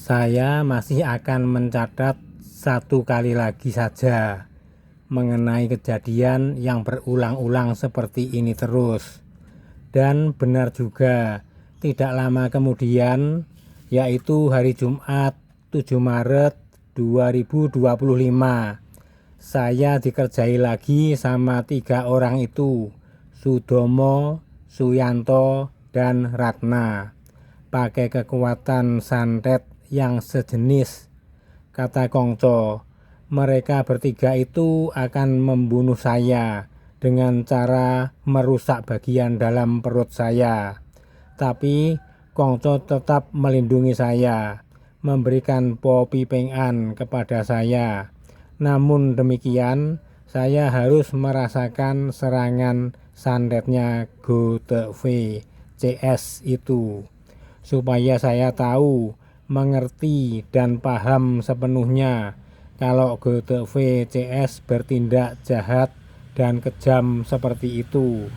Saya masih akan mencatat satu kali lagi saja mengenai kejadian yang berulang-ulang seperti ini terus. Dan benar juga, tidak lama kemudian, yaitu hari Jumat 7 Maret 2025, saya dikerjai lagi sama 3 orang itu, Sudomo, Suyanto, dan Ratna, pakai kekuatan santet yang sejenis. Kata Kongco, mereka bertiga itu akan membunuh saya dengan cara merusak bagian dalam perut saya. Tapi Kongco tetap melindungi saya, memberikan popi pengan kepada saya. Namun demikian, saya harus merasakan serangan santetnya GoTV CS itu, supaya saya tahu, mengerti, dan paham sepenuhnya kalau GoTV CS bertindak jahat dan kejam seperti itu.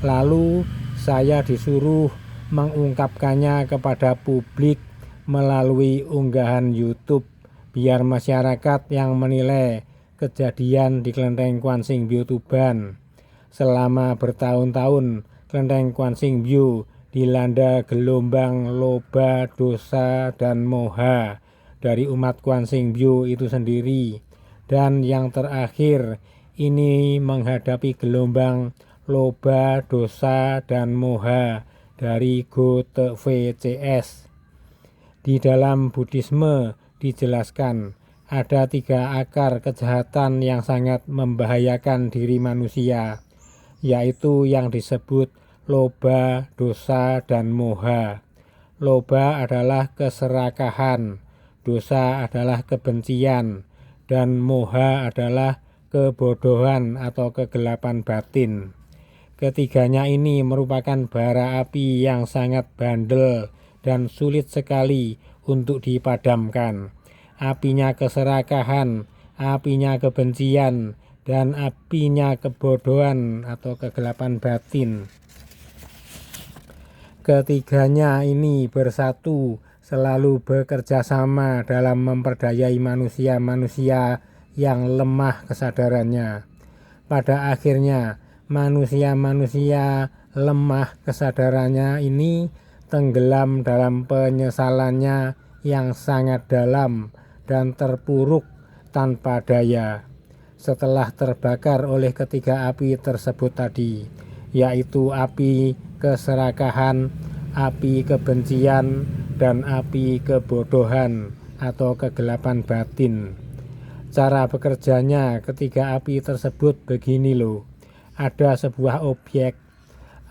Lalu saya disuruh mengungkapkannya kepada publik melalui unggahan YouTube, biar masyarakat yang menilai kejadian di Klenteng Kwan Sing Byo Tuban. Selama bertahun-tahun Klenteng Kwan Sing Byo dilanda gelombang loba, dosa, dan moha dari umat Kwan Sing Byo itu sendiri. Dan yang terakhir ini menghadapi gelombang loba, dosa, dan moha dari GoTV CS. Di dalam Buddhisme dijelaskan ada 3 akar kejahatan yang sangat membahayakan diri manusia, yaitu yang disebut loba, dosa, dan moha. Loba adalah keserakahan, dosa adalah kebencian, dan moha adalah kebodohan atau kegelapan batin. Ketiganya ini merupakan bara api yang sangat bandel dan sulit sekali untuk dipadamkan. Apinya keserakahan, apinya kebencian, dan apinya kebodohan atau kegelapan batin. Ketiganya ini bersatu, selalu bekerja sama dalam memperdayai manusia-manusia yang lemah kesadarannya. Pada akhirnya, manusia-manusia lemah kesadarannya ini tenggelam dalam penyesalannya yang sangat dalam dan terpuruk tanpa daya setelah terbakar oleh ketiga api tersebut tadi, yaitu api keserakahan, api kebencian, dan api kebodohan atau kegelapan batin. Cara bekerjanya ketiga api tersebut begini loh. Ada sebuah objek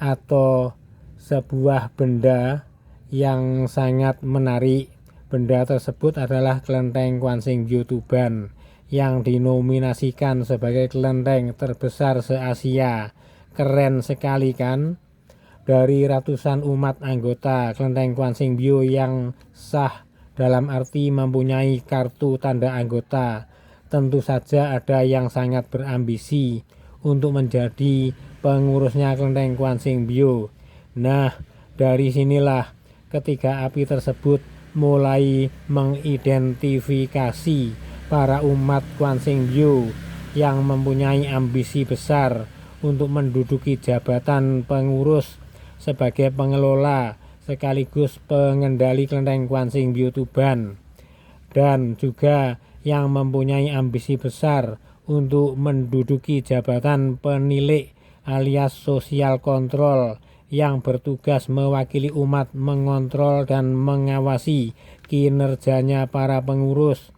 atau sebuah benda yang sangat menarik. Benda tersebut adalah Klenteng Kwan Sing Byo Tuban yang dinominasikan sebagai kelenteng terbesar se-Asia. Keren sekali kan? Dari ratusan umat anggota Klenteng Kwan Sing Byo yang sah dalam arti mempunyai kartu tanda anggota, tentu saja ada yang sangat berambisi untuk menjadi pengurusnya Klenteng Kwan Sing Byo. Nah, dari sinilah ketiga api tersebut mulai mengidentifikasi para umat Kwan Sing Byo yang mempunyai ambisi besar untuk menduduki jabatan pengurus sebagai pengelola sekaligus pengendali Klenteng Kwan Sing Byo Tuban, dan juga yang mempunyai ambisi besar untuk menduduki jabatan penilik alias sosial kontrol yang bertugas mewakili umat mengontrol dan mengawasi kinerjanya para pengurus.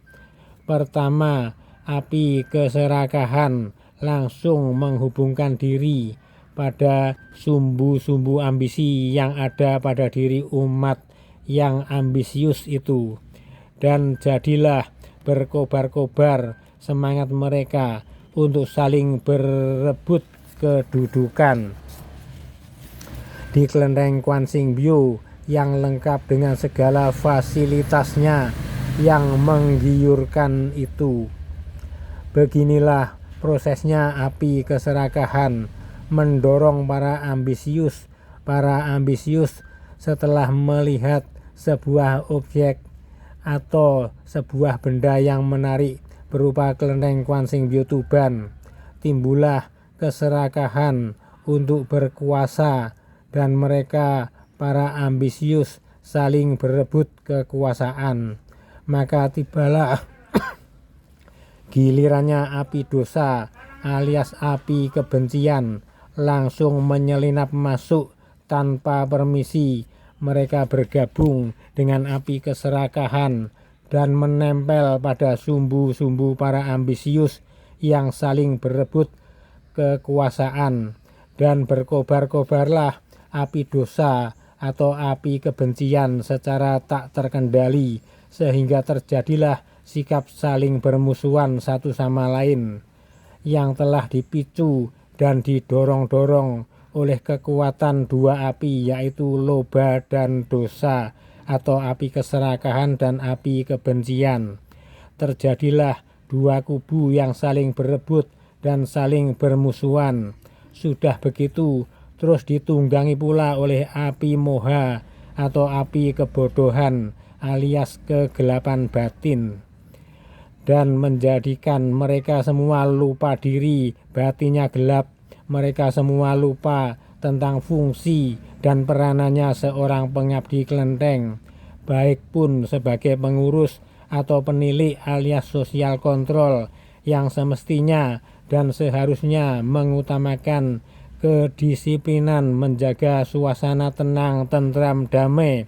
Pertama, api keserakahan langsung menghubungkan diri pada sumbu-sumbu ambisi yang ada pada diri umat yang ambisius itu, dan jadilah berkobar-kobar semangat mereka untuk saling berebut kedudukan di Klenteng Kwan Sing Byo yang lengkap dengan segala fasilitasnya yang menggiurkan itu. Beginilah prosesnya api keserakahan mendorong para ambisius. Para ambisius setelah melihat sebuah objek atau sebuah benda yang menarik berupa kelenteng Kwan Sing Byo Tuban, timbullah keserakahan untuk berkuasa dan mereka para ambisius saling berebut kekuasaan. Maka tibalah gilirannya api dosa alias api kebencian langsung menyelinap masuk tanpa permisi. Mereka bergabung dengan api keserakahan dan menempel pada sumbu-sumbu para ambisius yang saling berebut kekuasaan, dan berkobar-kobarlah api dosa atau api kebencian secara tak terkendali, sehingga terjadilah sikap saling bermusuhan satu sama lain yang telah dipicu dan didorong-dorong oleh kekuatan dua api, yaitu loba dan dosa atau api keserakahan dan api kebencian. Terjadilah dua kubu yang saling berebut dan saling bermusuhan. Sudah begitu terus ditunggangi pula oleh api moha atau api kebodohan alias kegelapan batin, dan menjadikan mereka semua lupa diri, batinnya gelap. Mereka semua lupa tentang fungsi dan peranannya seorang pengabdi kelenteng, baik pun sebagai pengurus atau penilik alias sosial kontrol, yang semestinya dan seharusnya mengutamakan kedisiplinan, menjaga suasana tenang, tentram, damai,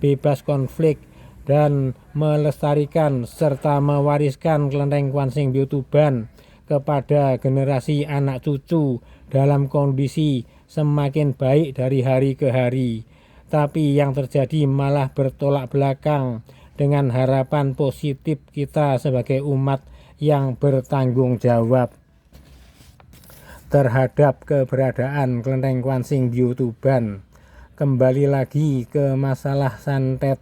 bebas konflik, dan melestarikan serta mewariskan kelenteng Kwan Sing Byo Tuban kepada generasi anak cucu dalam kondisi semakin baik dari hari ke hari. Tapi yang terjadi malah bertolak belakang dengan harapan positif kita sebagai umat yang bertanggung jawab terhadap keberadaan kelenteng Kwan-Sing Byo Tuban. Kembali lagi ke masalah santet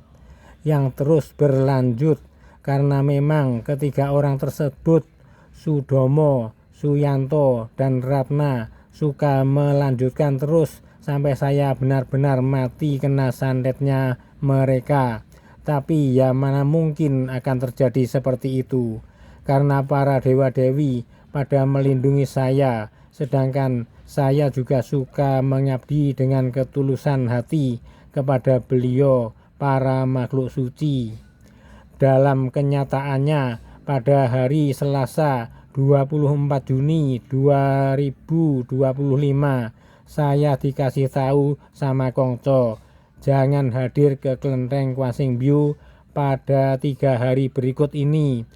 yang terus berlanjut, karena memang ketiga orang tersebut, Sudomo, Suyanto, dan Ratna, suka melanjutkan terus sampai saya benar-benar mati kena santetnya mereka. Tapi ya mana mungkin akan terjadi seperti itu, karena para dewa-dewi pada melindungi saya, sedangkan saya juga suka mengabdi dengan ketulusan hati kepada beliau para makhluk suci. Dalam kenyataannya pada hari Selasa 24 Juni 2025 saya dikasih tahu sama Kongco jangan hadir ke kelenteng Kwan-Sing Byo pada 3 hari berikut ini,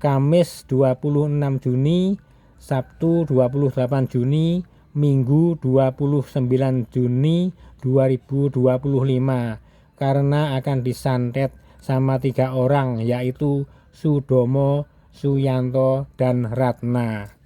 Kamis 26 Juni, Sabtu 28 Juni, Minggu 29 Juni 2025, karena akan disantet sama 3 orang, yaitu Sudomo, Suyanto, dan Ratna.